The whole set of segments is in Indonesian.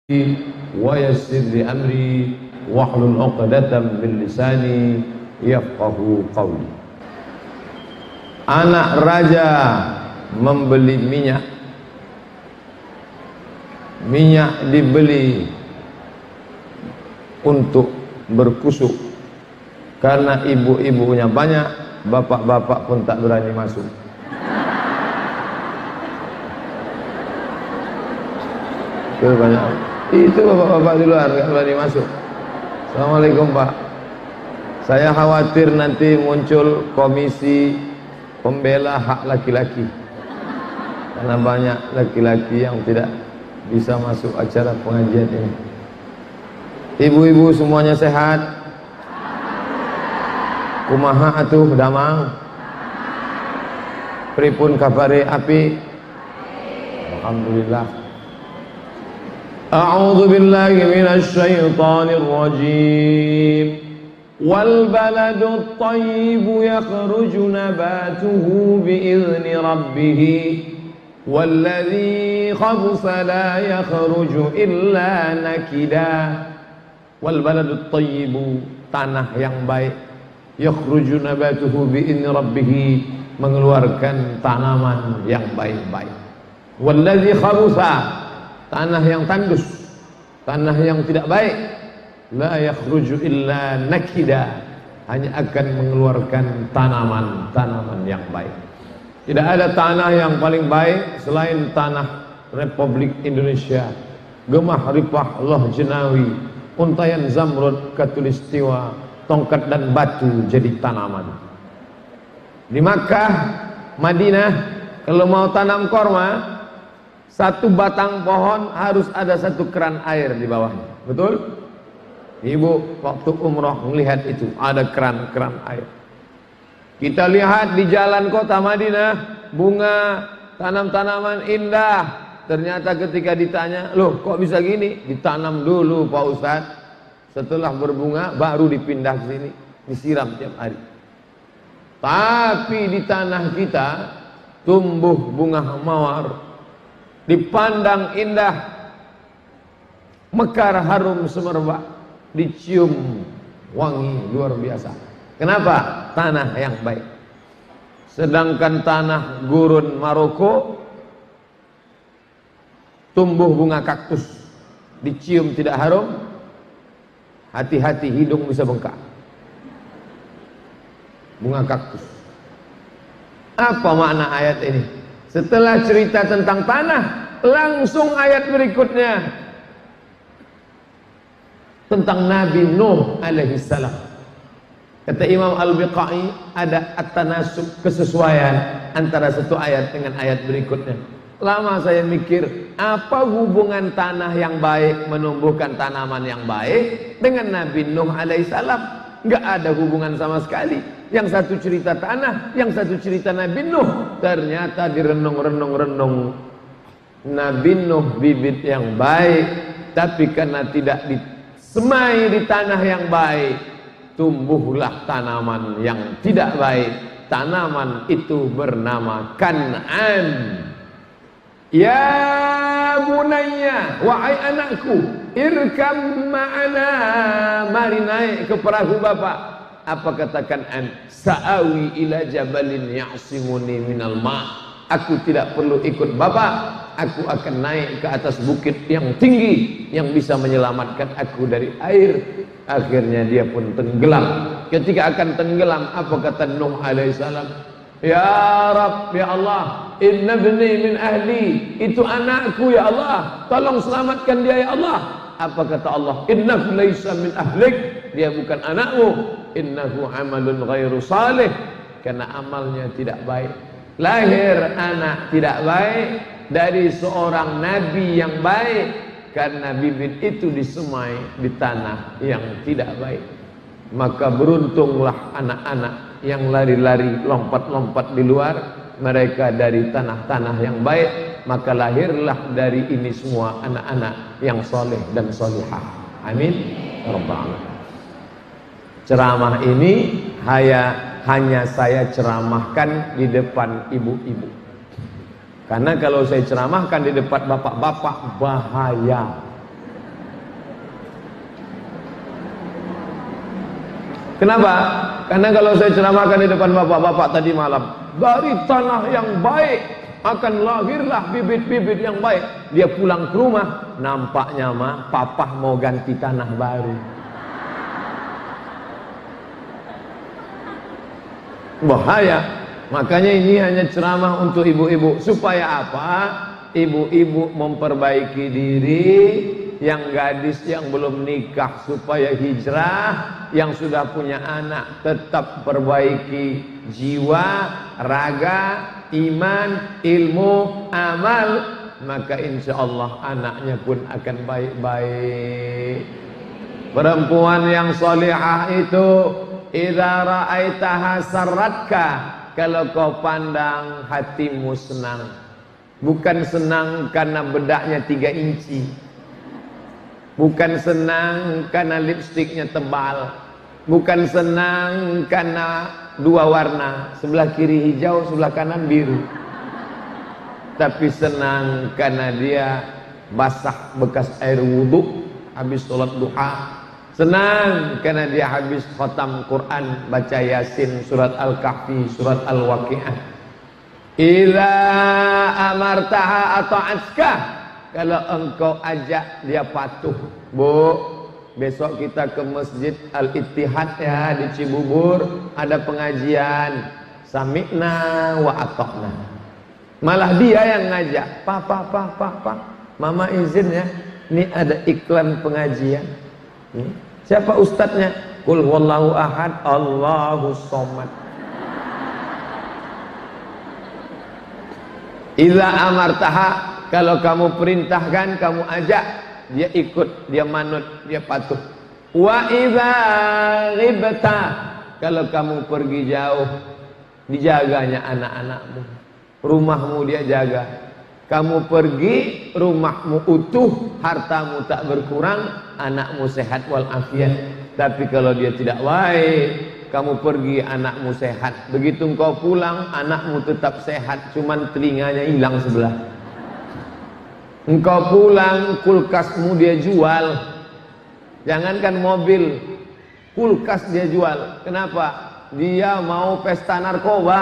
wa yassir li amri wahlul 'uqdatam min lisani yafqahu qawli. Anak raja membeli minyak. Minyak dibeli untuk berkusuk karena ibu-ibunya banyak, bapak-bapak pun tak berani masuk. Itu banyak. Itu bapak-bapak di luar nggak berani masuk. Assalamualaikum Pak. Saya khawatir nanti muncul komisi pembela hak laki-laki, karena banyak laki-laki yang tidak bisa masuk acara pengajian ini. Ibu-ibu semuanya sehat? Kumaha atuh damang? Pripun kabare api? Alhamdulillah. A'udzu billahi minasy syaithanir rajim. Wal baladut thayyibu yakhruju nabatuhu bi'izni rabbih walladzi khabutha la yakhruju illa nakida. Wal baladut thayyibu, tanah yang baik, yakhruju nabatuhu bi'izni rabbih, mengeluarkan tanaman yang baik-baik. Walladzi khabutha, tanah yang tandus, tanah yang tidak baik, la yakhruju illa nakida, hanya akan mengeluarkan tanaman-tanaman yang baik. Tidak ada tanah yang paling baik selain tanah Republik Indonesia. Gemah ripah loh jenawi, untayan zamrud katulistiwa, tongkat dan batu jadi tanaman. Di Makkah, Madinah, kalau mau tanam korma, satu batang pohon harus ada satu keran air di bawahnya. Betul? Ibu waktu umroh melihat itu, ada keran-keran air. Kita lihat di jalan kota Madinah, bunga, tanam-tanaman indah. Ternyata ketika ditanya, loh kok bisa gini? Ditanam dulu Pak Ustadz, setelah berbunga baru dipindah ke sini, disiram tiap hari. Tapi di tanah kita tumbuh bunga mawar, dipandang indah, mekar harum semerbak, dicium wangi luar biasa. Kenapa? Tanah yang baik. Sedangkan tanah gurun Maroko tumbuh bunga kaktus, dicium tidak harum, hati-hati hidung bisa bengkak. Bunga kaktus. Apa makna ayat ini? Setelah cerita tentang tanah, langsung ayat berikutnya tentang Nabi Nuh alaihi salam. Kata Imam Al-Biqai, ada at-tanasub, kesesuaian antara satu ayat dengan ayat berikutnya. Lama saya mikir, apa hubungan tanah yang baik menumbuhkan tanaman yang baik dengan Nabi Nuh alaihi salam? Enggak ada hubungan sama sekali. Yang satu cerita tanah, yang satu cerita Nabi Nuh. Ternyata direnung-renung Nabi Nuh bibit yang baik, tapi karena tidak disemai di tanah yang baik, tumbuhlah tanaman yang tidak baik. Tanaman itu bernama Kan'an. Ya bunayya, wahai anakku, irkam ma'ana, mari naik ke perahu bapak. Apa kata Kan'an? Sa'awi ila jabalin ya'simuni minal ma'. Aku tidak perlu ikut bapak, aku akan naik ke atas bukit yang tinggi yang bisa menyelamatkan aku dari air. Akhirnya dia pun tenggelam. Ketika akan tenggelam, apa kata Nuh alaihissalam? Ya Rabb, ya Allah, inna bni min ahli, itu anakku ya Allah, tolong selamatkan dia ya Allah. Apa kata Allah? Innahu laisa min ahlik, dia bukan anakmu. Innahu amalun ghairu salih, karena amalnya tidak baik. Lahir anak tidak baik dari seorang nabi yang baik, karena bibit itu disemai di tanah yang tidak baik. Maka beruntunglah anak-anak yang lari-lari, lompat-lompat di luar, mereka dari tanah-tanah yang baik, maka lahirlah dari ini semua anak-anak yang soleh dan solihah. Amin ya rabbal alamin. Ceramah ini hanya saya ceramahkan di depan ibu-ibu. Karena kalau saya ceramahkan di depan bapak-bapak bahaya. Kenapa? Karena kalau saya ceramahkan di depan bapak-bapak tadi malam, dari tanah yang baik akan lahirlah bibit-bibit yang baik. Dia pulang ke rumah, nampaknya mah papa mau ganti tanah baru. Bahaya. Makanya ini hanya ceramah untuk ibu-ibu. Supaya apa? Ibu-ibu memperbaiki diri, yang gadis yang belum nikah supaya hijrah, yang sudah punya anak tetap perbaiki jiwa, raga, iman, ilmu, amal, maka insya Allah anaknya pun akan baik-baik. Perempuan yang salihah itu idza ra'aitaha sarratka, kalau kau pandang hatimu senang. Bukan senang karena bedaknya 3 inci, bukan senang karena lipstiknya tebal, bukan senang karena 2 warna, sebelah kiri hijau, sebelah kanan biru, tapi senang karena dia basah bekas air wudhu habis sholat duha, senang karena dia habis khatam Quran, baca Yasin, surat Al-Kahfi, surat Al-Waqi'ah. Idza amartaha ata'atka, kalau engkau ajak dia patuh. Bu, besok kita ke Masjid Al-Ittihad ya di Cibubur, ada pengajian. Sami'na wa ata'na. Malah dia yang ngajak. Pak, mama izin ya, ini ada iklan pengajian. Siapa ustadznya? Qul huwallahu ahad, Allahus somad. Idza amartaha, kalau kamu perintahkan, kamu ajak, dia ikut, dia manut, dia patuh. Wa idza ghibta, kalau kamu pergi jauh, dijaganya anak-anakmu, rumahmu dia jaga. Kamu pergi, rumahmu utuh, hartamu tak berkurang, anakmu sehat walafiat. Tapi kalau dia tidak baik, kamu pergi, anakmu sehat, begitu engkau pulang, anakmu tetap sehat, cuman telinganya hilang sebelah. Engkau pulang, kulkasmu dia jual. Jangankan mobil, kulkas dia jual. Kenapa? Dia mau pesta narkoba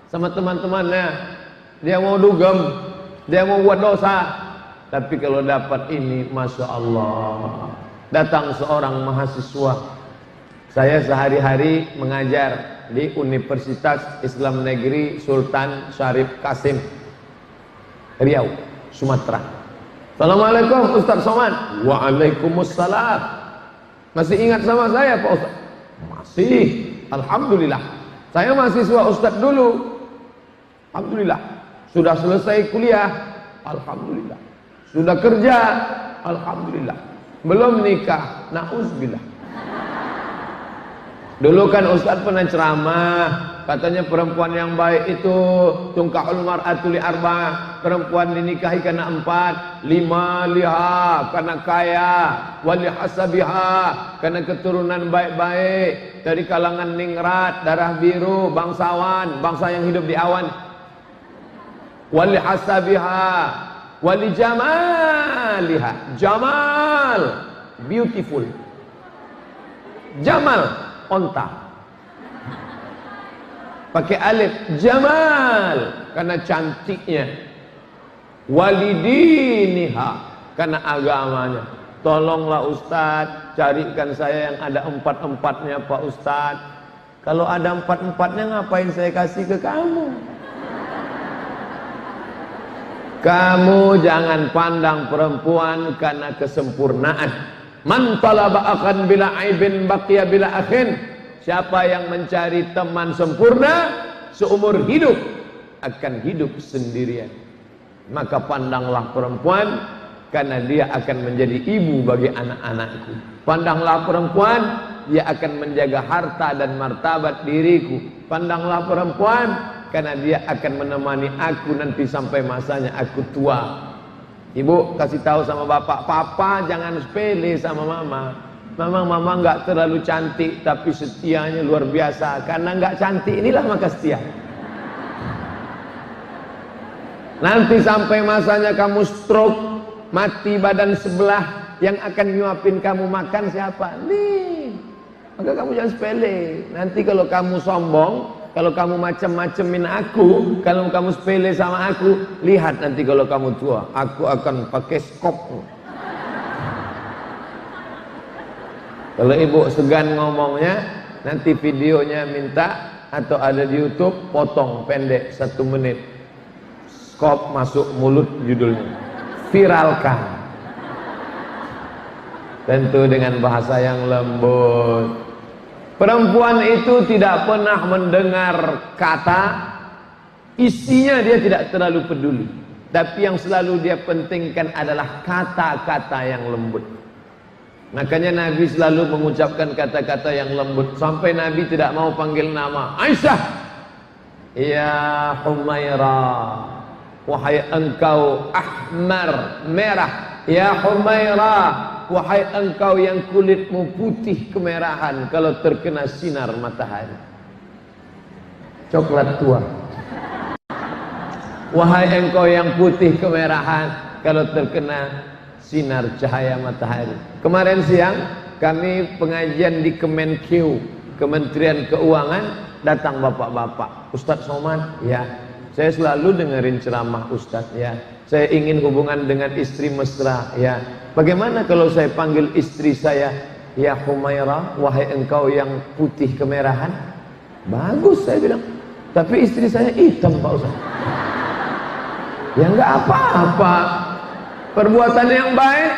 sama teman-temannya. Dia mau dugem, dia mau buat dosa. Tapi kalau dapat ini, Masya Allah. Datang seorang mahasiswa. Saya sehari-hari mengajar di Universitas Islam Negeri Sultan Syarif Kasim, Riau, Sumatera. Assalamualaikum Ustaz Somad. Waalaikumsalam. Masih ingat sama saya Pak Ustaz? Masih. Alhamdulillah. Saya mahasiswa Ustaz dulu. Alhamdulillah. Sudah selesai kuliah. Alhamdulillah. Sudah kerja. Alhamdulillah. Belum nikah. Na'udzubillah. Dulu kan Ustaz pernah ceramah, katanya perempuan yang baik itu tungkahul mar'atu li arba', perempuan dinikahi karena 4, 5 liha karena kaya, wali hasabiha karena keturunan baik-baik dari kalangan ningrat, darah biru, bangsawan, bangsa yang hidup di awan. Wali hasabiha, wali jamaliha, jamal, beautiful, jamal, onta, pakai alif, jamal karena cantiknya, walidiniha karena agamanya. Tolonglah Ustadz, carikan saya yang ada 4-4-nya Pak Ustadz. Kalau ada 4-4-nya ngapain saya kasih ke kamu? Kamu jangan pandang perempuan karena kesempurnaan. Man talaba akan bila aibin baqiya bila akhin. Siapa yang mencari teman sempurna seumur hidup akan hidup sendirian. Maka pandanglah perempuan karena dia akan menjadi ibu bagi anak-anakku. Pandanglah perempuan, dia akan menjaga harta dan martabat diriku. Pandanglah perempuan karena dia akan menemani aku nanti sampai masanya aku tua. Ibu kasih tahu sama bapak, papa jangan sepele sama mama. Memang mama nggak terlalu cantik, tapi setianya luar biasa. Karena nggak cantik inilah maka setia. Nanti sampai masanya kamu stroke, mati badan sebelah, yang akan nyuapin kamu makan siapa? Nih, Maka kamu jangan sepele. Nanti kalau kamu sombong, kalau kamu macam-macamin aku, kalau kamu sepele sama aku, lihat nanti kalau kamu tua, aku akan pakai skop. Kalau ibu segan ngomongnya, nanti videonya minta atau ada di YouTube, potong pendek 1 menit. Skop masuk mulut judulnya. Viralkan. Tentu dengan bahasa yang lembut. Perempuan itu tidak pernah mendengar kata, isinya dia tidak terlalu peduli. Tapi yang selalu dia pentingkan adalah kata-kata yang lembut. Makanya Nabi selalu mengucapkan kata-kata yang lembut. Sampai Nabi tidak mau panggil nama Aisyah. Ya Humairah, wahai engkau ahmar, merah. Ya Humairah, wahai engkau yang kulitmu putih kemerahan kalau terkena sinar matahari. Coklat tua. Wahai engkau yang putih kemerahan kalau terkena sinar cahaya matahari. Kemarin siang kami pengajian di Kemenq, Kementerian Keuangan, datang bapak-bapak. Ustadz Somad, ya. Saya selalu dengerin ceramah Ustadz, ya. Saya ingin hubungan dengan istri mesra, ya. Bagaimana kalau saya panggil istri saya, ya Humairah, wahai engkau yang putih kemerahan? Bagus, saya bilang. Tapi istri saya hitam, Pak Ustadz. Ya enggak apa-apa. Perbuatan yang baik,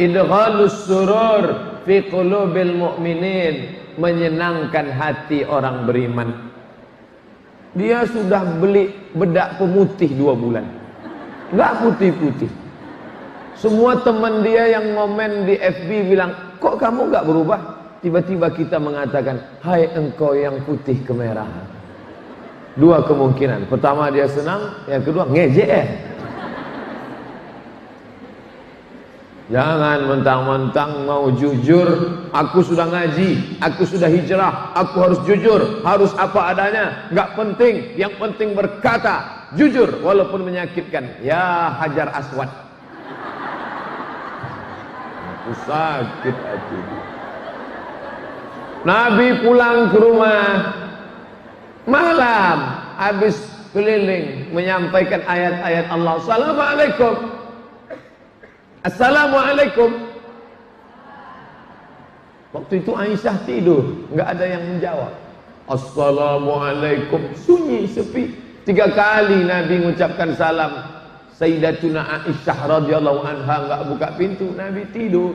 idghalus surur fi qulubil mu'minin, menyenangkan hati orang beriman. Dia sudah beli bedak pemutih 2 bulan, enggak putih-putih. Semua teman dia yang ngomen di FB bilang, kok kamu enggak berubah? Tiba-tiba kita mengatakan, hai engkau yang putih kemerahan. 2 kemungkinan. Pertama dia senang, yang kedua ngejek. Jangan mentang-mentang mau jujur, aku sudah ngaji, aku sudah hijrah, aku harus jujur, harus apa adanya, nggak penting, yang penting berkata jujur walaupun menyakitkan. Ya Hajar Aswad, aku sakit hati. Nabi pulang ke rumah malam, habis keliling menyampaikan ayat-ayat Allah. Assalamualaikum, Assalamualaikum. Waktu itu Aisyah tidur, nggak ada yang menjawab. Assalamualaikum, sunyi sepi. 3 kali Nabi mengucapkan salam. Sayyidatuna Aisyah radhiyallahu anha nggak buka pintu, Nabi tidur.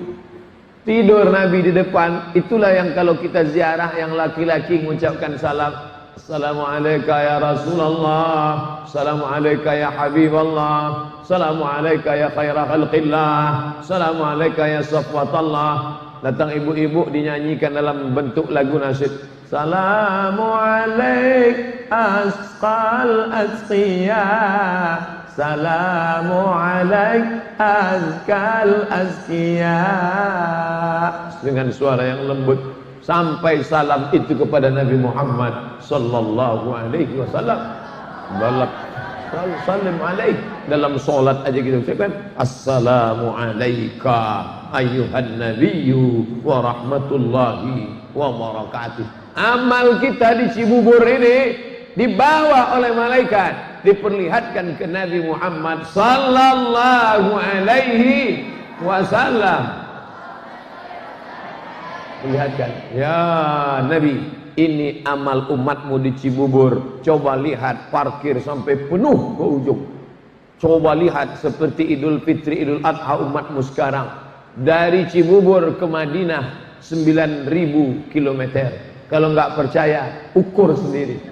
Tidur Nabi di depan. Itulah yang kalau kita ziarah yang laki-laki mengucapkan salam. Assalamualaikum ya Rasulullah, Assalamualaikum ya Habiballah, Assalamualaikum ya khaira khalqillah, Assalamualaikum ya safwatallah. Datang ibu-ibu dinyanyikan dalam bentuk lagu nasyid. Assalamualaikum asqal asqiya, Assalamualaikum azkal azkiya. Dengan suara yang lembut sampai salam itu kepada Nabi Muhammad sallallahu alaihi wasallam. Salam alaik. Dalam solat aja kita ucapkan assalamu alayka ayyuhan nabiyyu wa rahmatullahi wa barakatuh. Amal kita di Cibubur ini dibawa oleh malaikat, diperlihatkan ke Nabi Muhammad sallallahu alaihi wasallam. Lihatkan, ya Nabi, ini amal umatmu di Cibubur. Coba lihat, parkir sampai penuh ke ujung. Coba lihat seperti Idul Fitri, Idul Adha umatmu sekarang. Dari Cibubur ke Madinah 9.000 km. Kalau nggak percaya, ukur sendiri.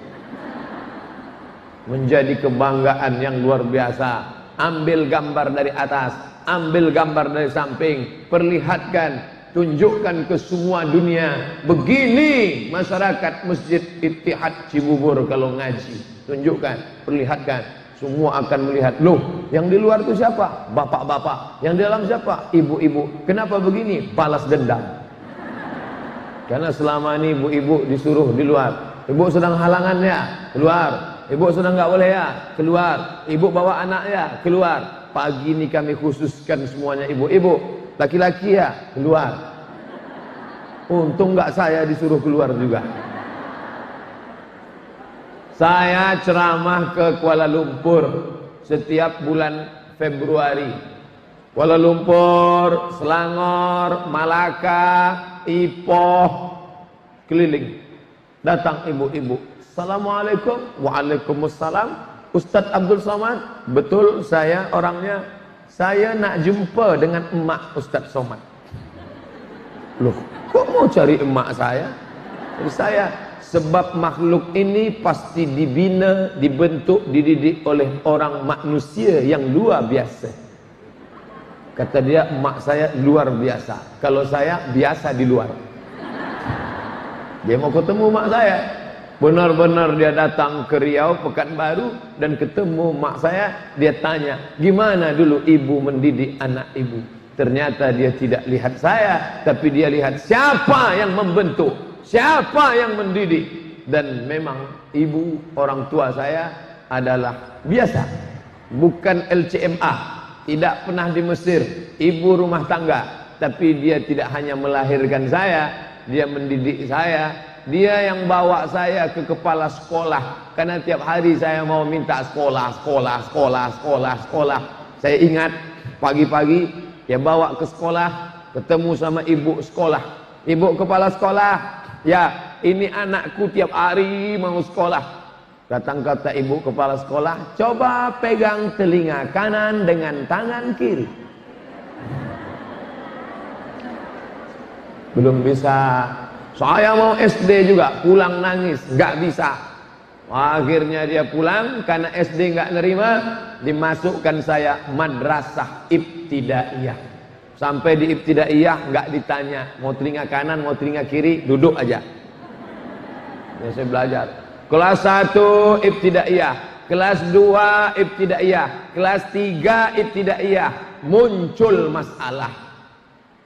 Menjadi kebanggaan yang luar biasa. Ambil gambar dari atas, ambil gambar dari samping, perlihatkan, tunjukkan ke semua dunia. Begini masyarakat Masjid Ittihad Cibubur kalau ngaji. Tunjukkan, perlihatkan. Semua akan melihat. Loh, yang di luar itu siapa? Bapak-bapak. Yang di dalam siapa? Ibu-ibu. Kenapa begini? Balas dendam. Karena selama ini ibu-ibu disuruh di luar. Ibu sedang halangan ya, keluar. Ibu sedang nggak boleh ya, keluar. Ibu bawa anak ya, keluar. Pagi ini kami khususkan semuanya ibu-ibu. Laki-laki ya, keluar. Untung nggak saya disuruh keluar juga. Saya ceramah ke Kuala Lumpur setiap bulan Februari. Kuala Lumpur, Selangor, Malaka, Ipoh, keliling. Datang ibu-ibu. Assalamualaikum. Waalaikumsalam. Ustadz Abdul Somad. Betul, saya orangnya. Saya nak jumpa dengan emak Ustadz Somad. Loh, kok mau cari emak saya? Jadi saya, sebab makhluk ini pasti dibina, dibentuk, dididik oleh orang manusia yang luar biasa. Kata dia, emak saya luar biasa. Kalau saya biasa di luar. Dia mau ketemu emak saya. Benar-benar dia datang ke Riau, Pekanbaru, dan ketemu emak saya. Dia tanya, gimana dulu ibu mendidik anak ibu? Ternyata dia tidak lihat saya, tapi dia lihat siapa yang membentuk, siapa yang mendidik. Dan memang ibu orang tua saya adalah biasa, bukan LCMA, tidak pernah di Mesir, ibu rumah tangga. Tapi dia tidak hanya melahirkan saya, dia mendidik saya. Dia yang bawa saya ke kepala sekolah, karena tiap hari saya mau minta sekolah. Saya ingat pagi-pagi dia bawa ke sekolah, ketemu sama ibu sekolah. Ibu kepala sekolah, ya ini anakku tiap hari mau sekolah. Datang kata ibu kepala sekolah, coba pegang telinga kanan dengan tangan kiri. Belum bisa. Saya mau SD juga, pulang nangis, nggak bisa. Akhirnya dia pulang, karena SD nggak nerima, dimasukkan saya madrasah ibtidaiyah. Sampai di ibtidaiyah nggak ditanya mau telinga kanan, mau telinga kiri, duduk aja. Ya, saya belajar. Kelas 1 ibtidaiyah, kelas 2 ibtidaiyah, kelas 3 ibtidaiyah, muncul masalah.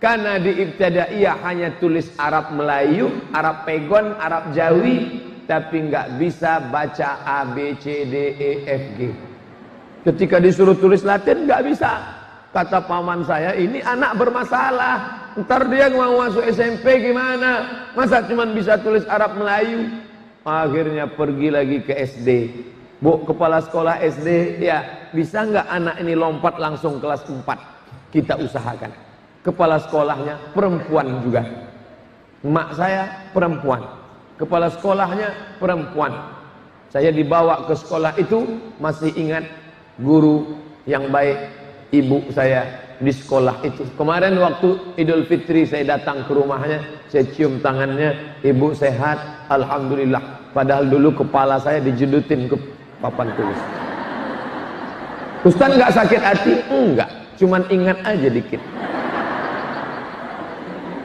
Karena di ibtidaiyah hanya tulis Arab Melayu, Arab Pegon, Arab Jawi, tapi nggak bisa baca A, B, C, D, E, F, G. Ketika disuruh tulis Latin nggak bisa. Kata paman saya, ini anak bermasalah. Ntar dia mau masuk SMP gimana? Masa cuma bisa tulis Arab Melayu? Akhirnya pergi lagi ke SD. Bu, kepala sekolah SD, ya bisa nggak anak ini lompat langsung kelas 4? Kita usahakan. Kepala sekolahnya perempuan juga. Emak saya perempuan. Kepala sekolahnya perempuan. Saya dibawa ke sekolah itu, masih ingat guru yang baik, ibu saya di sekolah itu. Kemarin waktu Idul Fitri saya datang ke rumahnya, saya cium tangannya, ibu sehat, alhamdulillah. Padahal dulu kepala saya dijedutin ke papan tulis. Ustaz nggak sakit hati? Enggak, cuman ingat aja dikit.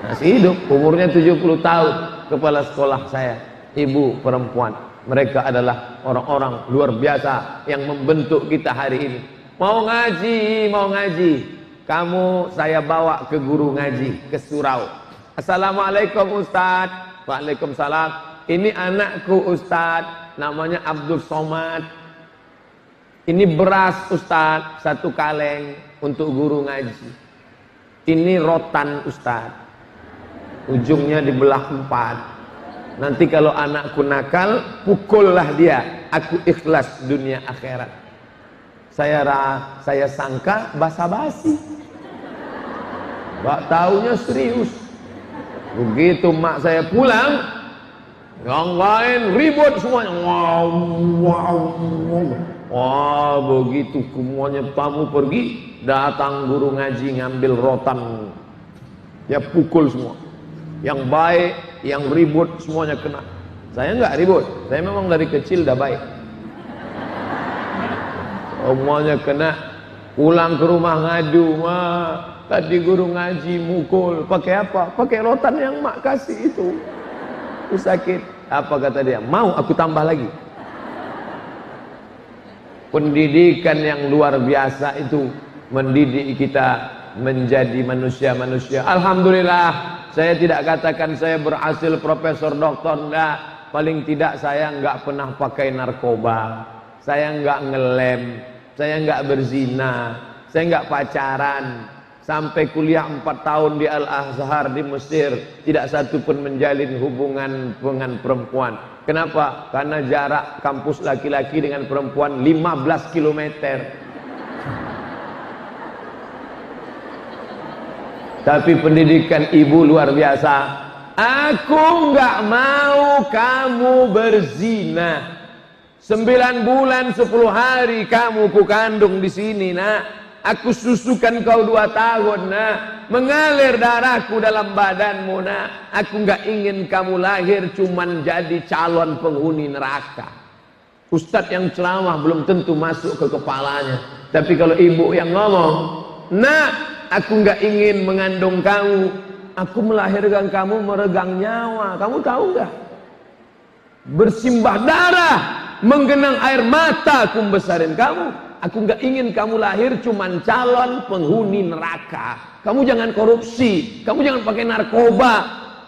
Masih hidup, umurnya 70 tahun. Kepala sekolah saya, ibu perempuan. Mereka adalah orang-orang luar biasa yang membentuk kita hari ini. Mau ngaji, kamu saya bawa ke guru ngaji, ke surau. Assalamualaikum Ustaz. Waalaikumsalam. Ini anakku Ustaz, namanya Abdul Somad. Ini beras Ustaz, 1 kaleng untuk guru ngaji. Ini rotan Ustaz, ujungnya dibelah 4. Nanti kalau anakku nakal, pukullah dia. Aku ikhlas dunia akhirat. Saya sangka basa-basi. Mbak taunya serius. Begitu mak saya pulang, yang lain ribut semuanya. Wah, begitu semuanya tamu pergi, datang guru ngaji ngambil rotan. Ya pukul semua. Yang baik, yang ribut, semuanya kena. Saya enggak ribut, saya memang dari kecil dah baik. Semuanya kena. Pulang ke rumah ngadu, mak, tadi guru ngaji mukul. Pakai apa? Pakai rotan yang mak kasih itu. Itu sakit. Apa kata dia? Mau aku tambah lagi. Pendidikan yang luar biasa itu mendidik kita menjadi manusia-manusia. Alhamdulillah. Saya tidak katakan saya berhasil profesor doktor, enggak. Paling tidak saya enggak pernah pakai narkoba, saya enggak ngelem, saya enggak berzina, saya enggak pacaran, sampai kuliah 4 tahun di Al-Azhar di Mesir, tidak satu pun menjalin hubungan dengan perempuan. Kenapa? Karena jarak kampus laki-laki dengan perempuan 15 km. Tapi pendidikan ibu luar biasa. Aku nggak mau kamu berzina. 9 bulan 10 hari kamu ku kandung di sini, nak. Aku susukan kau 2 tahun, nak. Mengalir darahku dalam badanmu, nak. Aku nggak ingin kamu lahir cuman jadi calon penghuni neraka. Ustadz yang ceramah belum tentu masuk ke kepalanya. Tapi kalau ibu yang ngomong, nak, aku nggak ingin mengandung kamu. Aku melahirkan kamu meregang nyawa. Kamu tahu nggak? Bersimbah darah, menggenang air mata aku membesarin kamu. Aku nggak ingin kamu lahir cuman calon penghuni neraka. Kamu jangan korupsi, kamu jangan pakai narkoba,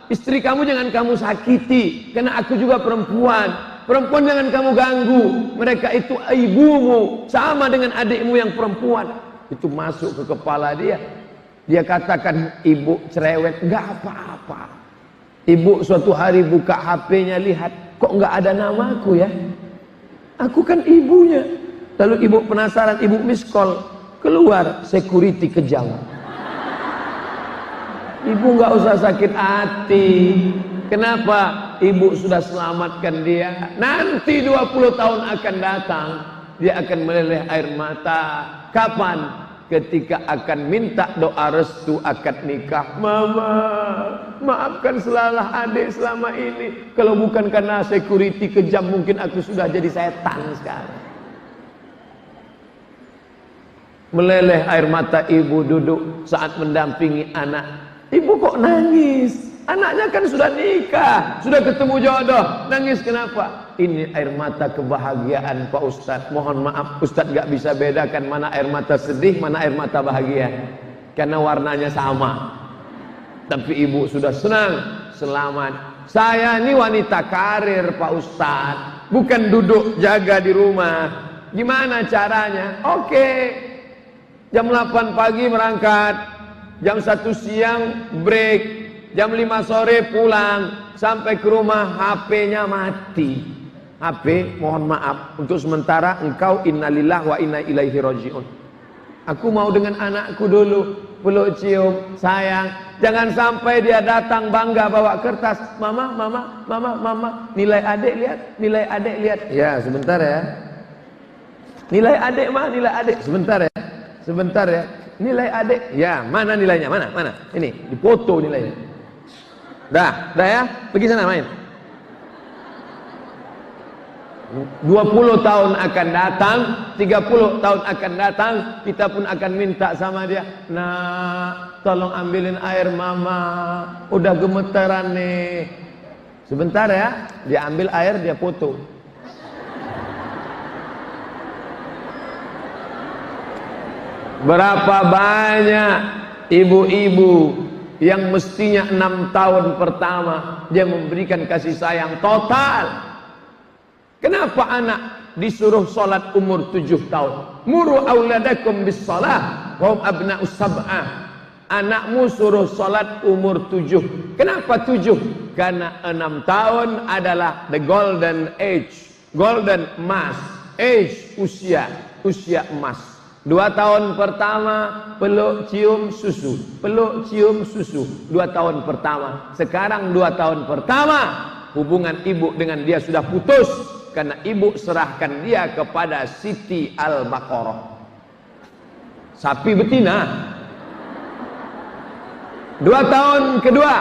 istri kamu jangan kamu sakiti, karena aku juga perempuan. Perempuan jangan kamu ganggu, mereka itu ibumu, sama dengan adikmu yang perempuan. Itu masuk ke kepala dia. Dia katakan, ibu cerewet, nggak apa-apa. Ibu suatu hari buka HP-nya, lihat, kok nggak ada namaku ya? Aku kan ibunya. Lalu ibu penasaran, ibu miss call, keluar security kejam. Ibu nggak usah sakit hati. Kenapa? Ibu sudah selamatkan dia. Nanti 20 tahun akan datang, dia akan meleleh air mata. Kapan? Ketika akan minta doa restu akad nikah. Mama, maafkan salah adik selama ini. Kalau bukan karena security kejam, mungkin aku sudah jadi setan sekarang. Meleleh air mata ibu duduk saat mendampingi anak. Ibu kok nangis? Anaknya kan sudah nikah, sudah ketemu jodoh. Nangis kenapa? Ini air mata kebahagiaan Pak Ustadz. Mohon maaf, Ustadz gak bisa bedakan mana air mata sedih, mana air mata bahagia. Karena warnanya sama. Tapi ibu sudah senang, selamat. Saya ini wanita karir Pak Ustadz, bukan duduk jaga di rumah. Gimana caranya? Oke. Jam 8 pagi berangkat, jam 1 siang break, jam 5 sore pulang, sampai ke rumah HP-nya mati. HP, mohon maaf, untuk sementara engkau innalillah wa inna ilaihi rajiun. Aku mau dengan anakku dulu, peluk cium, sayang. Jangan sampai dia datang bangga bawa kertas. Mama, mama, mama, mama, nilai adik lihat, nilai adik lihat. Ya, sebentar ya. Nilai adik mah, nilai adik. Sebentar ya. Sebentar ya, nilai adik, ya mana nilainya, mana, ini, dipoto nilainya. Dah ya, pergi sana main. 20 tahun akan datang, 30 tahun akan datang, kita pun akan minta sama dia, nak, tolong ambilin air mama, udah gemetaran nih. Sebentar ya, dia ambil air, dia foto. Berapa banyak ibu-ibu yang mestinya 6 tahun pertama dia memberikan kasih sayang total. Kenapa anak disuruh sholat umur 7 tahun? Muru auladakum bis shalah wa hum abna'us sab'ah. Anakmu suruh sholat umur 7. Kenapa 7? Karena 6 tahun adalah the golden age, golden emas, age, usia emas. 2 tahun pertama peluk cium susu, peluk cium susu. 2 tahun pertama. Sekarang 2 tahun pertama hubungan ibu dengan dia sudah putus karena ibu serahkan dia kepada Siti Al-Baqarah, sapi betina. 2 tahun kedua,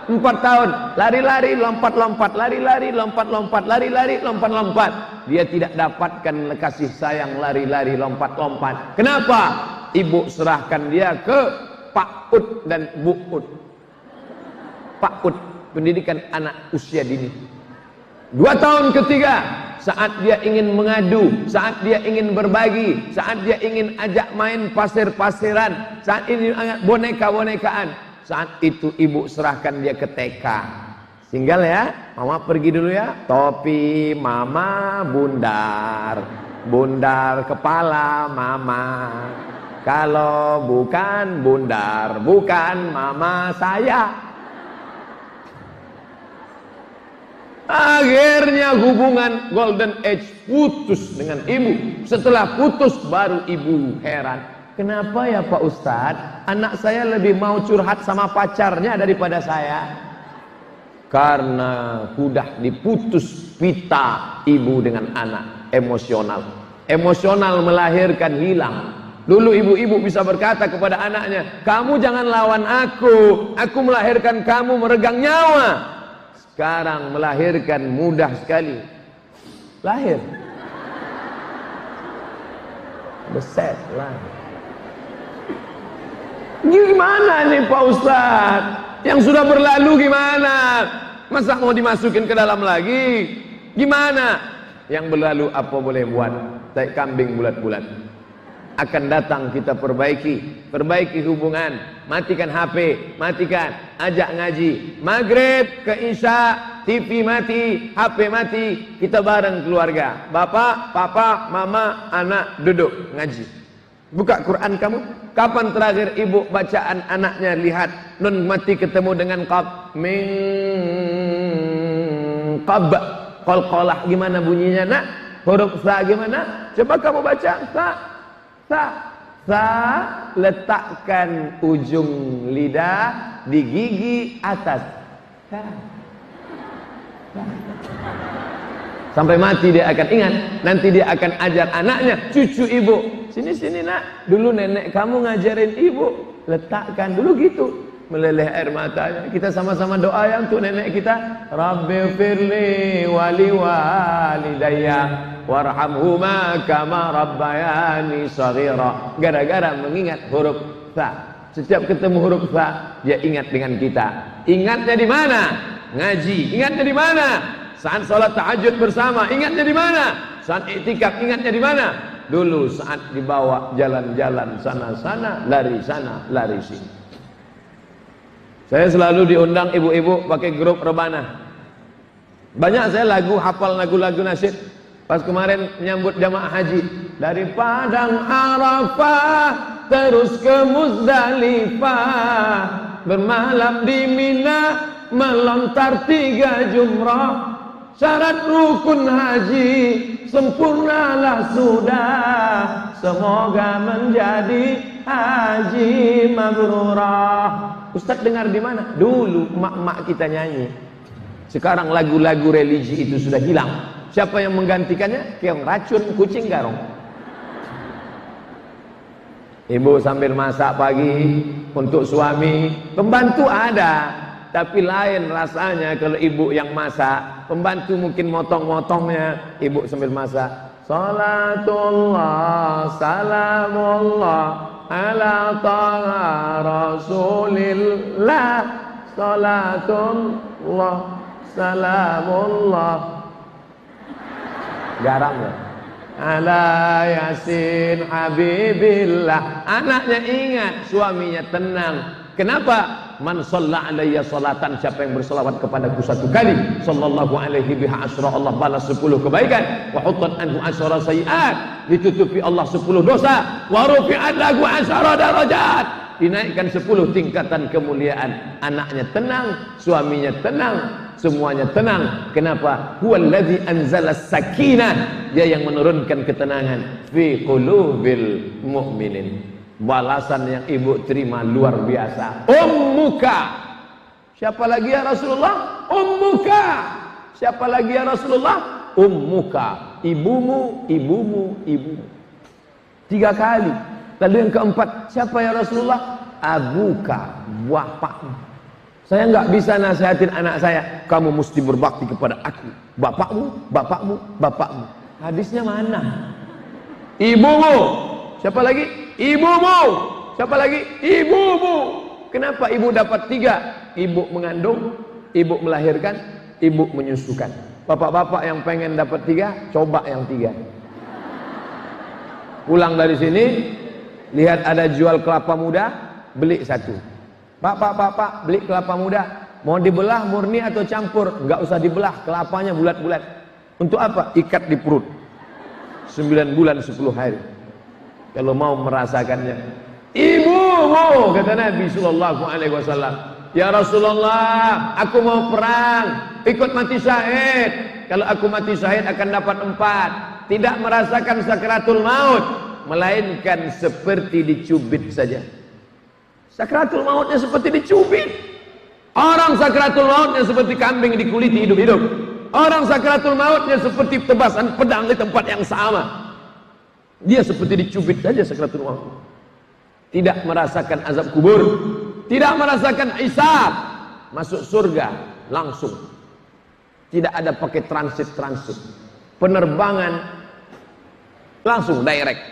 4 tahun lari-lari lompat-lompat, lari-lari lompat-lompat, lari-lari lompat-lompat. Dia tidak dapatkan kasih sayang lari-lari lompat-lompat. Kenapa? Ibu serahkan dia ke Pak Ud dan Bu Ud. Pak Ud, pendidikan anak usia dini. 2 tahun ketiga, saat dia ingin mengadu, saat dia ingin berbagi, saat dia ingin ajak main pasir-pasiran, saat ini boneka-bonekaan, saat itu ibu serahkan dia ke TK. Tinggal ya, mama pergi dulu ya. Topi mama bundar, bundar kepala mama. Kalau bukan bundar, bukan mama saya. Akhirnya hubungan golden age putus dengan ibu. Setelah putus baru ibu heran. Kenapa ya Pak Ustadz, anak saya lebih mau curhat sama pacarnya daripada saya? Karena sudah diputus pita ibu dengan anak. Emosional. Emosional melahirkan hilang. Dulu ibu-ibu bisa berkata kepada anaknya, kamu jangan lawan aku melahirkan kamu meregang nyawa. Sekarang melahirkan mudah sekali. Lahir. Beset lah. Gimana nih Pak Ustadz? Yang sudah berlalu gimana? Masa mau dimasukin ke dalam lagi? Gimana? Yang berlalu apa boleh buat? Tai kambing bulat-bulat. Akan datang kita perbaiki hubungan, matikan HP, matikan, ajak ngaji, maghrib ke isya, TV mati, HP mati, kita bareng keluarga, bapak, papa, mama, anak duduk ngaji. Buka Quran kamu. Kapan terakhir ibu bacaan anaknya lihat nun mati ketemu dengan qab min qab qalqalah gimana bunyinya nak? Huruf sa gimana? Coba kamu baca sa. Letakkan ujung lidah di gigi atas. Sampai mati dia akan ingat. Nanti dia akan ajar anaknya, cucu ibu. Sini nak, dulu nenek kamu ngajarin ibu. Letakkan dulu gitu. Meleleh air matanya. Kita sama-sama doa yang untuk nenek kita. Rabbi firli wali walidayya warhamhuma kama rabbayani shaghira. Gara-gara mengingat huruf sa. Setiap ketemu huruf sa, dia ingat dengan kita. Ingatnya di mana? Ngaji. Ingatnya di mana? Saat sholat tahajud bersama. Ingatnya di mana? Saat iktikaf. Ingatnya di mana? Dulu saat dibawa jalan-jalan sana-sana, lari sana, lari sini. Saya selalu diundang ibu-ibu pakai grup rebana. Banyak saya hafal lagu-lagu nasyid. Pas kemarin menyambut jamaah haji, dari Padang Arafah terus ke Muzdalifah, bermalam di Mina, melontar 3 jumrah. Syarat rukun haji sempurnalah sudah, semoga menjadi haji mabrurah. Ustadz dengar di mana? Dulu emak-emak kita nyanyi. Sekarang lagu-lagu religi itu sudah hilang. Siapa yang menggantikannya? Keong racun kucing garong. Ibu sambil masak pagi untuk suami, pembantu ada, tapi lain rasanya kalau ibu yang masak. Pembantu mungkin motong-motongnya, ibu sambil masak. Salatullah salamullah ala taha rasulillah, salatullah salamullah, garam ya, ala yasin habibillah. Anaknya ingat, suaminya tenang. Kenapa? Man shalla alayya salatan, siapa yang berselawat kepadaku 1 kali, sallallahu alaihi biha asyra, Allah balas 10 kebaikan, wa huttat anhu asyra sayiat, ditutupi Allah 10 dosa, wa rufi'at lahu asyra darajat, dinaikkan 10 tingkatan kemuliaan. Anaknya tenang, suaminya tenang, semuanya tenang. Kenapa? Huwallazi anzala sakinah, dia yang menurunkan ketenangan fi qulubil mu'minin. Balasan yang ibu terima luar biasa. Ummuka. Siapa lagi ya Rasulullah? Ummuka. Siapa lagi ya Rasulullah? Ummuka. Ibumu, ibumu, ibumu. 3 kali. Lalu yang keempat, siapa ya Rasulullah? Abuka, bapakmu. Saya nggak bisa nasihatin anak saya, kamu mesti berbakti kepada aku. Bapakmu, bapakmu, bapakmu. Hadisnya mana? Ibumu. Siapa lagi? Ibumu. Siapa lagi? Ibumu. Kenapa ibu dapat 3? Ibu mengandung, ibu melahirkan, ibu menyusukan. Bapak-bapak yang pengen dapat 3, coba yang 3. Pulang dari sini, lihat ada jual kelapa muda, beli 1. Bapak, beli kelapa muda. Mau dibelah murni atau campur? Enggak usah dibelah, kelapanya bulat-bulat. Untuk apa? Ikat di perut. 9 bulan 10 hari. kalau mau merasakannya. Ibumu, kata Nabi sallallahu alaihi wasallam, ya Rasulullah, aku mau perang, ikut mati syahid. Kalau aku mati syahid akan dapat 4. Tidak merasakan sakratul maut, melainkan seperti dicubit saja. Sakratul mautnya seperti dicubit. Orang sakratul mautnya seperti kambing dikuliti hidup-hidup. Orang sakratul mautnya seperti tebasan pedang di tempat yang sama. Dia seperti dicubit saja sakratul maut. Tidak merasakan azab kubur, tidak merasakan hisab, masuk surga langsung. Tidak ada pakai transit, penerbangan langsung direct.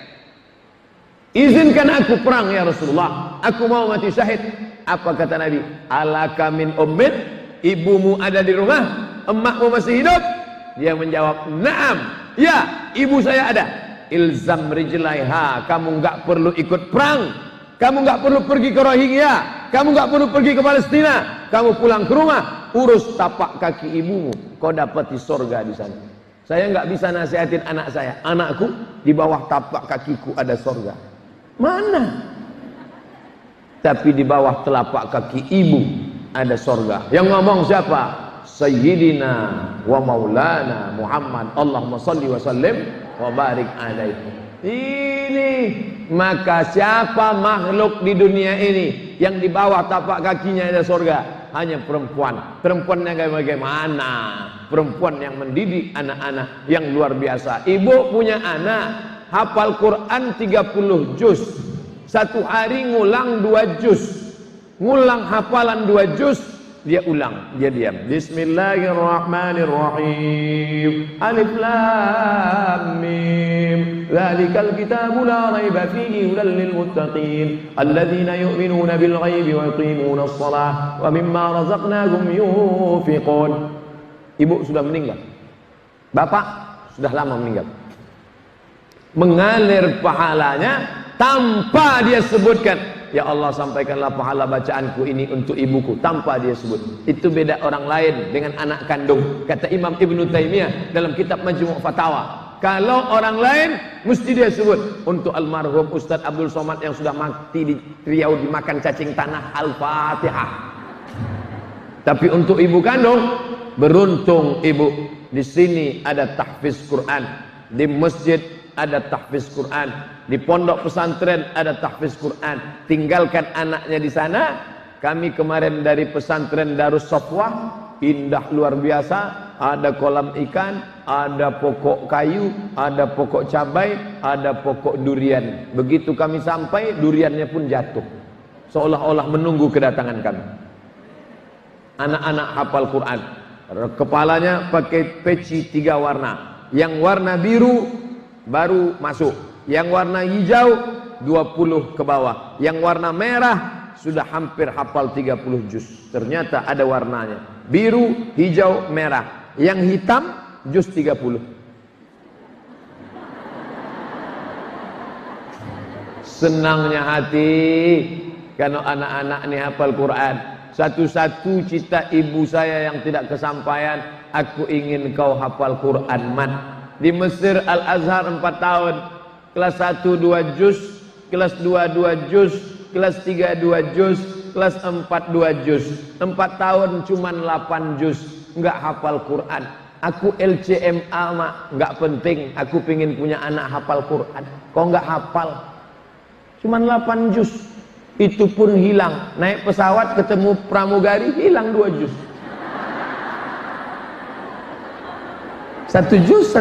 Izinkan aku perang ya Rasulullah, aku mau mati syahid. Apa kata Nabi? Alaka min ummit, ibumu ada di rumah, emakmu masih hidup? Dia menjawab, na'am, ya, ibu saya ada. Ilzam rijlaiha, kamu enggak perlu ikut perang, kamu enggak perlu pergi ke Rohingya, kamu enggak perlu pergi ke Palestina, kamu pulang ke rumah, urus tapak kaki ibumu, kau dapati surga di sana. Saya enggak bisa nasihatin anak saya, anakku di bawah tapak kakiku ada surga. Mana? Tapi di bawah telapak kaki ibu ada surga. Yang ngomong siapa? Sayyidina wa maulana Muhammad. Allahumma salli wa sallim wa barik alaihi. Ini, maka siapa makhluk di dunia ini yang di bawah tapak kakinya ada surga? Hanya perempuan. Perempuan yang bagaimana? Perempuan yang mendidik anak-anak yang luar biasa. Ibu punya anak hafal Quran 30 juz. Satu hari ngulang 2 juz. Ngulang hafalan 2 juz, dia ulang, dia diam. Bismillahirrahmanirrahim. Alif lam mim. Dzalikal kitabu la raiba fihi hudal lil muttaqin alladzina yu'minuna bil ghaibi wa yuqimuna shalah wa mimma razaqnahum yunfiqun. Ibu sudah meninggal. Bapak sudah lama meninggal. Mengalir pahalanya tanpa dia sebutkan, ya Allah sampaikanlah pahala bacaanku ini untuk ibuku, tanpa dia sebut. Itu beda orang lain dengan anak kandung. Kata Imam Ibnu Taimiyah dalam kitab Majmu' Fatawa, kalau orang lain mesti dia sebut. Untuk almarhum Ustadz Abdul Somad yang sudah mati di Riau dimakan cacing tanah, Al-Fatihah. Tapi untuk ibu kandung, beruntung ibu, di sini ada tahfiz Quran, di masjid ada tahfiz Quran, di pondok pesantren ada tahfiz Quran. Tinggalkan anaknya di sana. Kami kemarin dari pesantren Darus Safwah, indah luar biasa. Ada kolam ikan, ada pokok kayu, ada pokok cabai, ada pokok durian. Begitu kami sampai, duriannya pun jatuh, seolah-olah menunggu kedatangan kami. Anak-anak hafal Quran, kepalanya pakai peci 3 warna. Yang warna biru baru masuk, yang warna hijau 20 ke bawah, yang warna merah sudah hampir hafal 30 juz. Ternyata ada warnanya, biru, hijau, merah. Yang hitam juz 30. Senangnya hati kalau anak-anak ini hafal Quran. Satu-satu cita ibu saya yang tidak kesampaian, aku ingin kau hafal Quran mat. Di Mesir Al-Azhar 4 tahun, kelas 1 2 juz, kelas 2 2 juz, kelas 3 2 juz, kelas 4 2 juz. 4 tahun cuman 8 juz, enggak hafal Quran. Aku LCMA mak, enggak penting, aku pingin punya anak hafal Quran. Kok enggak hafal? Cuman 8 juz. Itu pun hilang. Naik pesawat ketemu pramugari, hilang 2 juz. 1 juz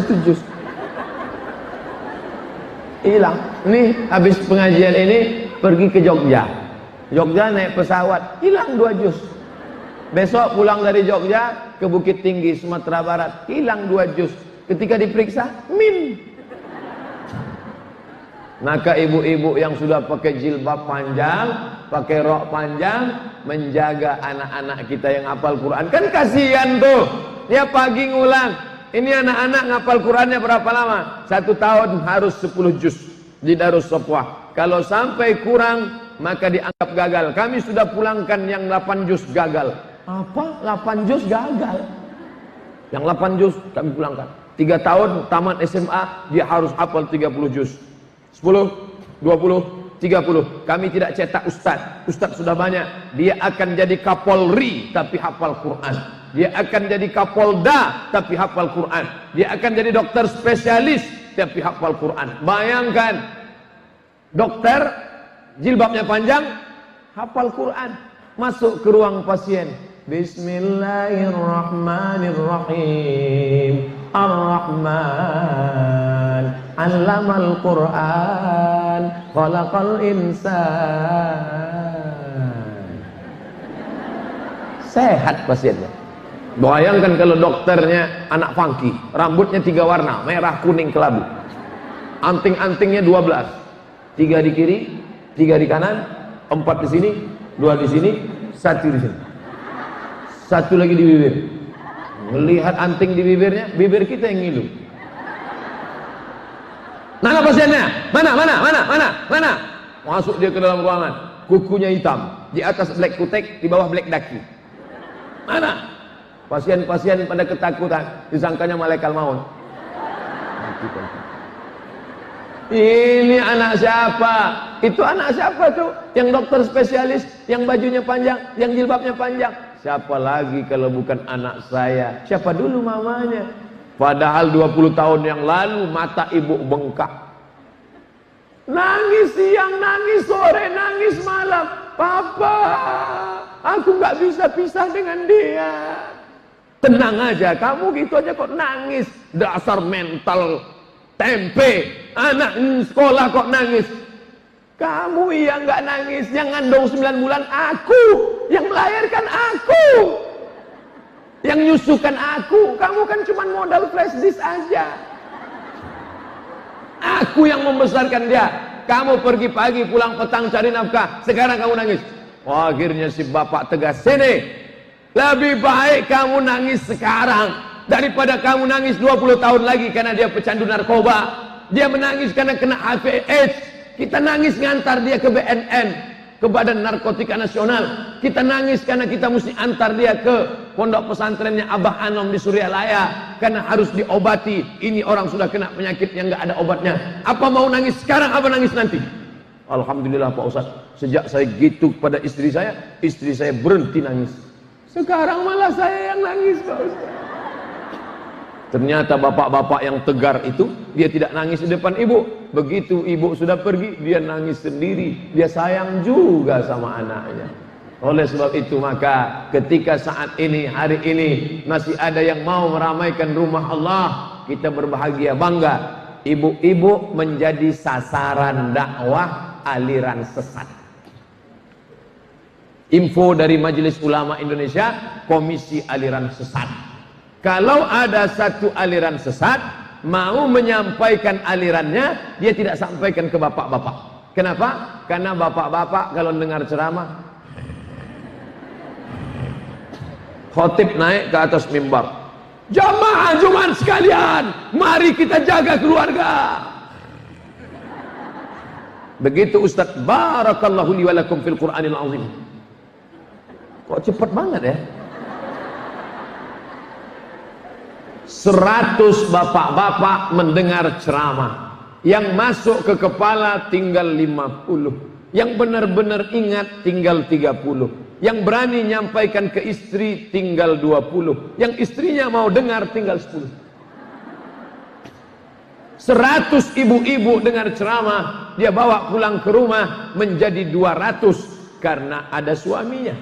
hilang. Nih habis pengajian ini pergi ke Jogja naik pesawat, hilang 2 juz. Besok pulang dari Jogja ke Bukit Tinggi Sumatera Barat, hilang 2 juz. Ketika diperiksa, min. Maka ibu-ibu yang sudah pakai jilbab panjang, pakai rok panjang, menjaga anak-anak kita yang hafal Quran. Kan kasihan tuh, dia pagi ngulang. Ini anak-anak ngapal Qurannya berapa lama? 1 tahun harus 10 juz di Darus Safwah. Kalau sampai kurang, maka dianggap gagal. Kami sudah pulangkan yang 8 juz gagal. Apa? 8 juz gagal? Yang 8 juz kami pulangkan. 3 tahun tamat SMA, dia harus hafal 30 juz. 10 20, 30. Kami tidak cetak ustadz. Ustadz sudah banyak. Dia akan jadi Kapolri tapi hafal Quran. Dia akan jadi Kapolda tapi hafal Quran. Dia akan jadi dokter spesialis tapi hafal Quran. Bayangkan, dokter jilbabnya panjang, hafal Quran. Masuk ke ruang pasien. Bismillahirrahmanirrahim. Ar-Rahman 'allamal Qur'an, khalaqal insan. Sehat pasiennya. Bayangkan kalau dokternya anak funky, rambutnya 3 warna, merah, kuning, kelabu. Anting-antingnya 12. 3 di kiri, 3 di kanan, 4 di sini, 2 di sini, 1 di sini. 1 lagi di bibir. Melihat anting di bibirnya, bibir kita yang ngilu. Mana pasiennya? Mana? Masuk dia ke dalam ruangan. Kukunya hitam, di atas black kutek, di bawah black daki. Mana? Pasien-pasien pada ketakutan, disangkanya malaikat maut. Ini anak siapa? Itu anak siapa tuh? Yang dokter spesialis, yang bajunya panjang, yang jilbabnya panjang. Siapa lagi kalau bukan anak saya? Siapa dulu mamanya? Padahal 20 tahun yang lalu mata ibu bengkak. Nangis siang, nangis sore, nangis malam. Papa, aku nggak bisa pisah dengan dia. Tenang aja, kamu gitu aja kok nangis. Dasar mental tempe. Anak sekolah kok nangis. Kamu yang nggak nangis, yang ngandung 9 bulan aku, yang melahirkan aku, yang nyusukan aku. Kamu kan cuma modal flash disk aja. Aku yang membesarkan dia. Kamu pergi pagi, pulang petang cari nafkah. Sekarang kamu nangis. Wah, akhirnya si bapak tegas, sini. Lebih baik kamu nangis sekarang daripada kamu nangis 20 tahun lagi karena dia pecandu narkoba. Dia menangis karena kena HIV/AIDS. Kita nangis ngantar dia ke BNN, ke Badan Narkotika Nasional. Kita nangis karena kita mesti antar dia ke pondok pesantrennya Abah Anom di Suryalaya karena harus diobati. Ini orang sudah kena penyakit yang nggak ada obatnya. Apa mau nangis sekarang, apa nangis nanti? Alhamdulillah Pak Ustadz, sejak saya gitu pada istri saya berhenti nangis. Sekarang malah saya yang nangis Pak Ustadz. Ternyata bapak-bapak yang tegar itu, dia tidak nangis di depan ibu. Begitu ibu sudah pergi, dia nangis sendiri. Dia sayang juga sama anaknya. Oleh sebab itu maka ketika saat ini, hari ini masih ada yang mau meramaikan rumah Allah, kita berbahagia, bangga. Ibu-ibu menjadi sasaran dakwah aliran sesat. Info dari Majelis Ulama Indonesia, Komisi Aliran Sesat. Kalau ada satu aliran sesat mau menyampaikan alirannya, dia tidak sampaikan ke bapak-bapak. Kenapa? Karena bapak-bapak kalau dengar ceramah, khotib naik ke atas mimbar, jamaah Jumat sekalian, mari kita jaga keluarga. Begitu Ustaz, barakallahu li wa lakum fil Qur'anil azim. Kok cepat banget ya? 100 bapak-bapak mendengar ceramah, yang masuk ke kepala tinggal 50, yang benar-benar ingat tinggal 30, yang berani nyampaikan ke istri tinggal 20, yang istrinya mau dengar tinggal 10. 100 ibu-ibu dengar ceramah, dia bawa pulang ke rumah menjadi 200 karena ada suaminya.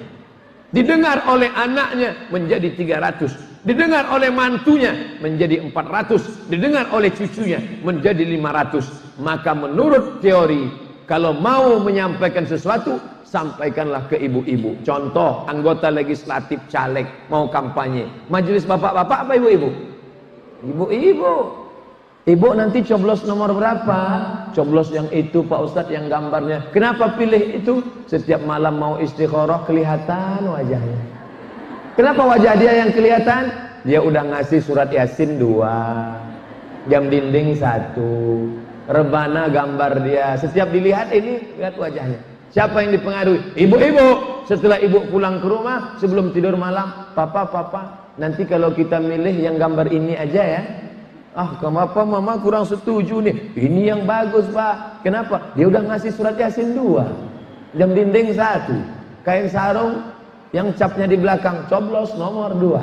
Didengar oleh anaknya menjadi 300. Didengar oleh mantunya menjadi 400, didengar oleh cucunya menjadi 500. Maka menurut teori, kalau mau menyampaikan sesuatu, sampaikanlah ke ibu-ibu. Contoh, anggota legislatif caleg mau kampanye, majelis bapak-bapak apa ibu-ibu? Ibu-ibu. Ibu nanti coblos nomor berapa? Coblos yang itu Pak Ustadz, yang gambarnya. Kenapa pilih itu? Setiap malam mau istikharah kelihatan wajahnya. Kenapa wajah dia yang kelihatan? Dia udah ngasih surat Yasin 2, jam dinding 1, rebana gambar dia. Setiap dilihat ini, lihat wajahnya. Siapa yang dipengaruhi? Ibu-ibu. Setelah ibu pulang ke rumah, sebelum tidur malam, papa, nanti kalau kita milih yang gambar ini aja ya. Ah, kenapa mama kurang setuju nih? Ini yang bagus, Pak. Kenapa? Dia udah ngasih surat Yasin 2, jam dinding 1, kain sarung yang capnya di belakang, coblos nomor 2.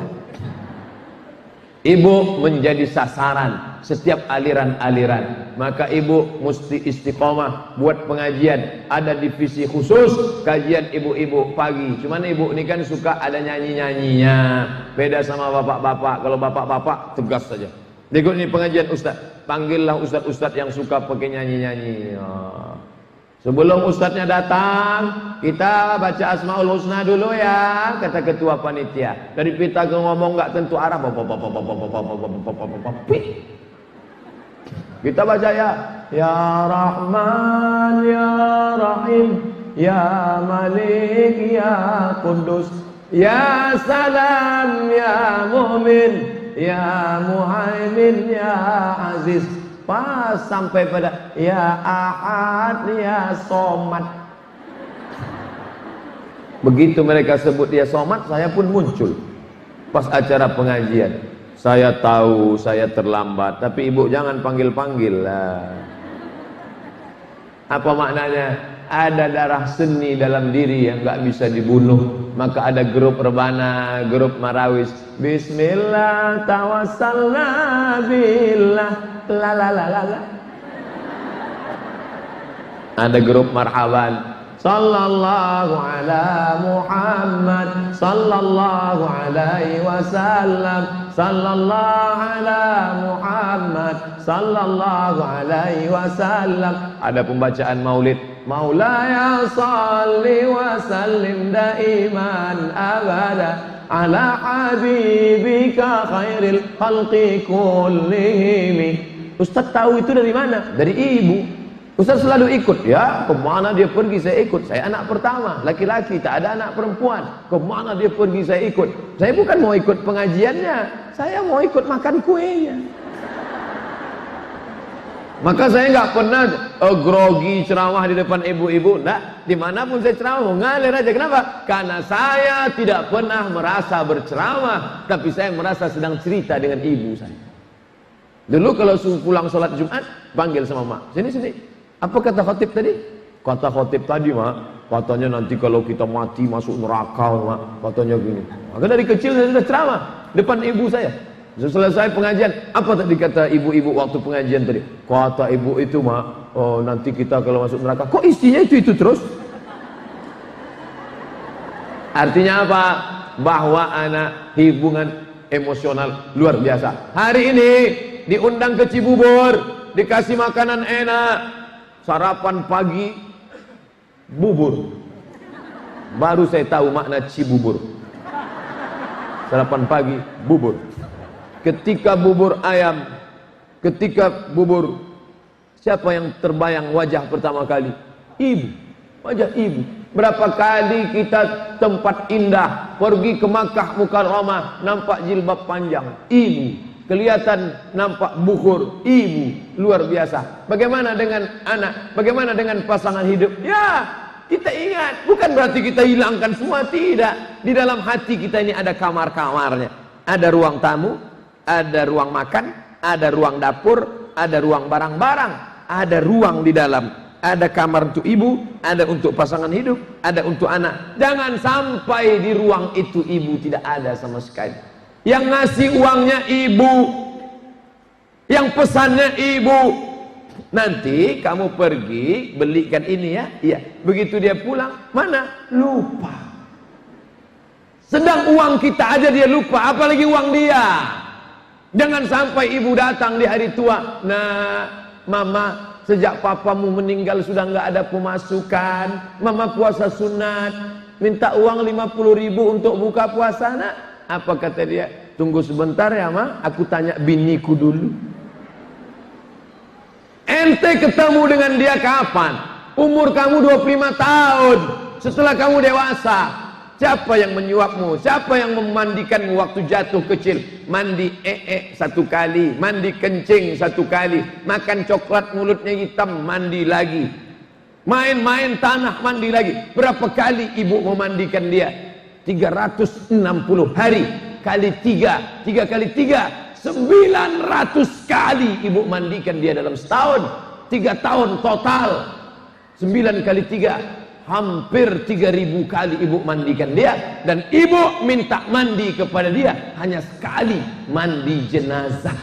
Ibu menjadi sasaran setiap aliran-aliran. Maka ibu mesti istiqomah buat pengajian. Ada divisi khusus kajian ibu-ibu pagi. Cuman ibu ini kan suka ada nyanyi-nyanyinya. Beda sama bapak-bapak. Kalau bapak-bapak tegas saja. Berikut ini pengajian ustaz. Panggillah ustaz-ustaz yang suka pakai nyanyi-nyanyi. Sebelum ustaznya datang, kita baca Asmaul Husna dulu ya, kata ketua panitia. Dari kita ke ngomong nggak tentu arah. Kita baca ya. Ya Rahman, Ya Rahim, Ya Malik, Ya Kudus, Ya Salam, Ya Mu'min, Ya Muhaimin, Ya Aziz. Pas sampai pada Ya Ahad, Ya Somad. Begitu mereka sebut dia Somad, saya pun muncul pas acara pengajian. Saya tahu saya terlambat, tapi ibu jangan panggil-panggil lah. Apa maknanya? Ada darah seni dalam diri yang gak bisa dibunuh. Maka ada grup rebana, grup marawis. Bismillah tawassalna billah, la la la la la. Ada grup marhaban. Sallallahu ala Muhammad, sallallahu alaihi wasallam, sallallahu ala Muhammad, sallallahu alaihi wasallam. Ada pembacaan maulid. Maulaya salli wa sallim daiman abada ala habibika khairil khalqi kullihim. Ustaz tahu itu dari mana? Dari ibu. Ustaz selalu ikut, ya kemana dia pergi saya ikut. Saya anak pertama, laki-laki, tak ada anak perempuan. Kemana dia pergi saya ikut. Saya bukan mau ikut pengajiannya, saya mau ikut makan kuenya. Maka saya nggak pernah grogi ceramah di depan ibu-ibu. Nah, dimanapun saya ceramah ngalir aja. Kenapa? Karena saya tidak pernah merasa berceramah, tapi saya merasa sedang cerita dengan ibu saya. Dulu kalau pulang sholat Jumat, panggil sama mak, sini. Apa kata khatib tadi? Kata khatib tadi, mak, katanya nanti kalau kita mati masuk neraka, mak, katanya gini. Maka dari kecil saya sudah ceramah depan ibu saya. Selesai pengajian, apa tadi kata ibu-ibu waktu pengajian tadi? Kata ibu itu, mak, oh nanti kita kalau masuk neraka, kok isinya itu terus? Artinya apa? Bahwa anak hubungan emosional luar biasa. Hari ini diundang ke Cibubur, dikasih makanan enak, sarapan pagi bubur. Baru saya tahu makna Cibubur. Sarapan pagi bubur. Ketika bubur ayam, ketika bubur, siapa yang terbayang wajah pertama kali? Ibu, wajah ibu. Berapa kali kita tempat indah, pergi ke Makkah Mukarramah, nampak jilbab panjang, ibu. Kelihatan nampak bukur, ibu. Luar biasa. Bagaimana dengan anak? Bagaimana dengan pasangan hidup? Ya, kita ingat, bukan berarti kita hilangkan semua, tidak. Di dalam hati kita ini ada kamar-kamarnya. Ada ruang tamu, ada ruang makan, ada ruang dapur, ada ruang barang-barang, ada ruang di dalam. Ada kamar untuk ibu, ada untuk pasangan hidup, ada untuk anak. Jangan sampai di ruang itu ibu tidak ada sama sekali. Yang ngasih uangnya ibu, yang pesannya ibu. Nanti kamu pergi belikan ini ya, iya. Begitu dia pulang, mana? Lupa. Sedang uang kita aja dia lupa, apalagi uang dia. Jangan sampai ibu datang di hari tua. Nah, mama, sejak papamu meninggal sudah nggak ada pemasukan. Mama puasa sunat, minta uang 50.000 untuk buka puasa, nak. Apa kata dia? Tunggu sebentar ya, ma, aku tanya biniku dulu. Ente ketemu dengan dia kapan? Umur kamu 25 tahun. Setelah kamu dewasa. Siapa yang menyuapmu? Siapa yang memandikanmu waktu jatuh kecil? Mandi satu kali, mandi kencing satu kali, makan coklat mulutnya hitam, mandi lagi. Main-main tanah, mandi lagi. Berapa kali ibu memandikan dia? 360 hari kali 3 kali 3 900 kali ibu mandikan dia dalam setahun. 3 tahun total, 9 kali 3, hampir 3000 kali ibu mandikan dia. Dan ibu minta mandi kepada dia hanya sekali, mandi jenazah.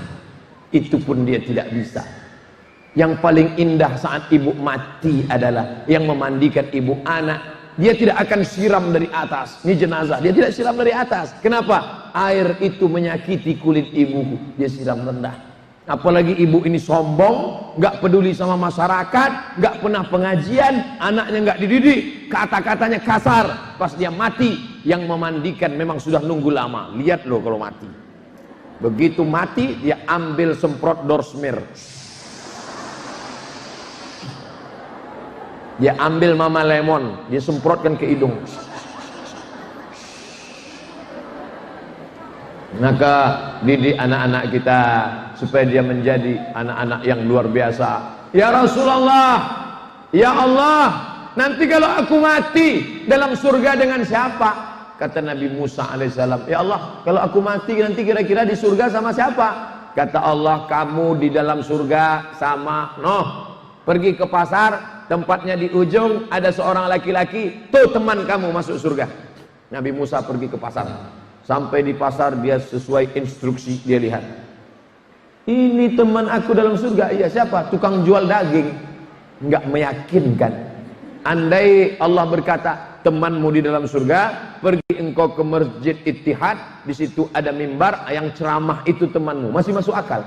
Itu pun dia tidak bisa. Yang paling indah saat ibu mati adalah yang memandikan ibu anak. Dia tidak akan siram dari atas. Ini jenazah, dia tidak siram dari atas. Kenapa? Air itu menyakiti kulit ibuku, dia siram rendah. Apalagi ibu ini sombong, nggak peduli sama masyarakat, nggak pernah pengajian, anaknya nggak dididik, kata-katanya kasar. Pas dia mati, yang memandikan memang sudah nunggu lama. Lihat loh kalau mati. Begitu mati, dia ambil semprot dorsmir. Dia ambil mama lemon, dia semprotkan ke hidung. Maka didik anak-anak kita supaya dia menjadi anak-anak yang luar biasa. Ya Rasulullah, ya Allah, nanti kalau aku mati dalam surga dengan siapa? Kata Nabi Musa alaihissalam, ya Allah, kalau aku mati nanti kira-kira di surga sama siapa? Kata Allah, kamu di dalam surga sama Nuh. Pergi ke pasar, tempatnya di ujung ada seorang laki-laki, tuh teman kamu masuk surga. Nabi Musa pergi ke pasar. Sampai di pasar dia sesuai instruksi, dia lihat. Ini teman aku dalam surga. Iya, siapa? Tukang jual daging. Enggak meyakinkan. Andai Allah berkata, temanmu di dalam surga, pergi engkau ke Masjid Ittihad, di situ ada mimbar yang ceramah itu temanmu. Masih masuk akal.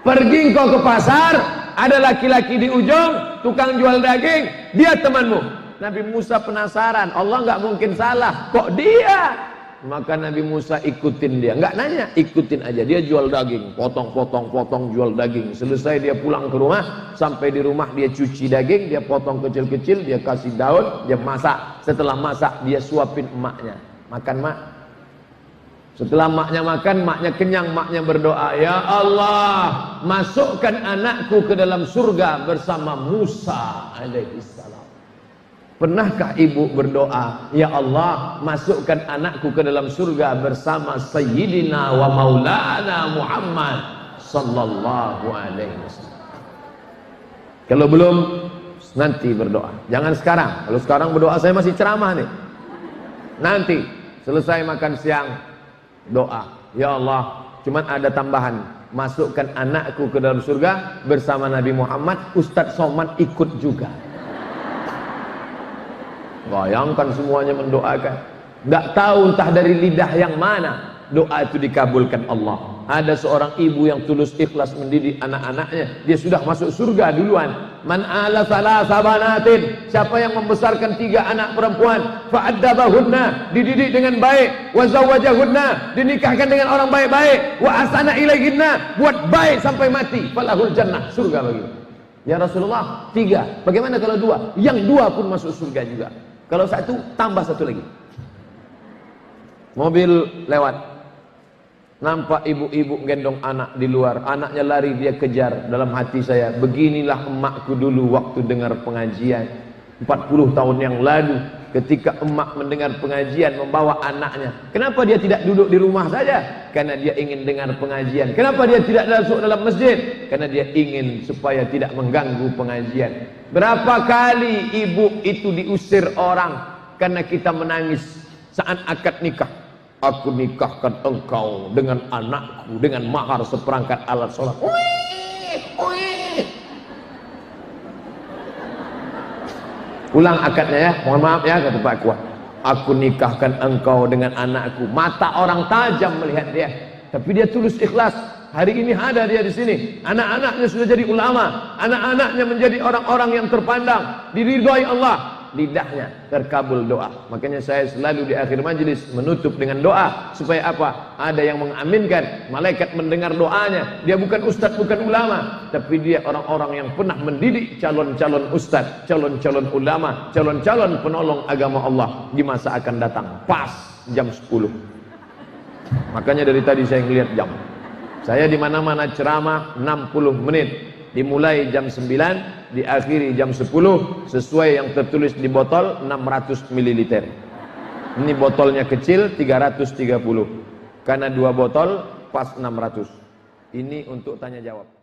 Pergi engkau ke pasar, ada laki-laki di ujung, tukang jual daging, dia temanmu. Nabi Musa penasaran, Allah nggak mungkin salah, kok dia? Maka Nabi Musa ikutin dia, nggak nanya, ikutin aja. Dia jual daging, potong jual daging. Selesai dia pulang ke rumah, sampai di rumah dia cuci daging, dia potong kecil-kecil, dia kasih daun, dia masak. Setelah masak dia suapin emaknya, makan mak. Setelah maknya makan, maknya kenyang, maknya berdoa, ya Allah, masukkan anakku ke dalam surga bersama Musa alaihissalam. Pernahkah ibu berdoa, ya Allah, masukkan anakku ke dalam surga bersama Sayyidina wa Maulana Muhammad sallallahu alaihi wasallam? Kalau belum, nanti berdoa. Jangan sekarang. Kalau sekarang berdoa, saya masih ceramah nih. Nanti selesai makan siang, doa, ya Allah, cuman ada tambahan, masukkan anakku ke dalam surga bersama Nabi Muhammad. Ustadz Somad ikut juga. Bayangkan semuanya mendoakan. Nggak tahu entah dari lidah yang mana doa itu dikabulkan Allah. Ada seorang ibu yang tulus ikhlas mendidik anak-anaknya, dia sudah masuk surga duluan. Man ala salasa banatin, siapa yang membesarkan 3 anak perempuan, fa'addabahunna, dididik dengan baik, wa zawwajahunna, dinikahkan dengan orang baik-baik, wa asana ilaihinna, buat baik sampai mati, falahul jannah, surga bagi. Ya Rasulullah, 3, bagaimana kalau 2? Yang 2 pun masuk surga juga. Kalau 1, tambah 1 lagi. Mobil lewat, nampak ibu-ibu gendong anak di luar, anaknya lari, dia kejar. Dalam hati saya, beginilah emakku dulu waktu dengar pengajian 40 tahun yang lalu, ketika emak mendengar pengajian membawa anaknya. Kenapa dia tidak duduk di rumah saja? Karena dia ingin dengar pengajian. Kenapa dia tidak masuk dalam masjid? Karena dia ingin supaya tidak mengganggu pengajian. Berapa kali ibu itu diusir orang karena kita menangis saat akad nikah. Aku nikahkan engkau dengan anakku dengan mahar seperangkat alat sholat. Ulang akadnya ya, mohon maaf ya, kata Pak Kuat. Aku nikahkan engkau dengan anakku. Mata orang tajam melihat dia, tapi dia tulus ikhlas. Hari ini ada dia di sini. Anak-anaknya sudah jadi ulama, anak-anaknya menjadi orang-orang yang terpandang, diridhoi Allah. Lidahnya terkabul doa. Makanya saya selalu di akhir majelis menutup dengan doa, supaya apa? Ada yang mengaminkan, malaikat mendengar doanya. Dia bukan ustadz, bukan ulama, tapi dia orang-orang yang pernah mendidik calon-calon ustadz, calon-calon ulama, calon-calon penolong agama Allah di masa akan datang. Pas jam 10. Makanya dari tadi saya ngelihat jam. Saya di mana-mana ceramah 60 menit. Dimulai jam 9, diakhiri jam 10, sesuai yang tertulis di botol 600 ml. Ini botolnya kecil 330. Karena 2 botol pas 600. Ini untuk tanya jawab.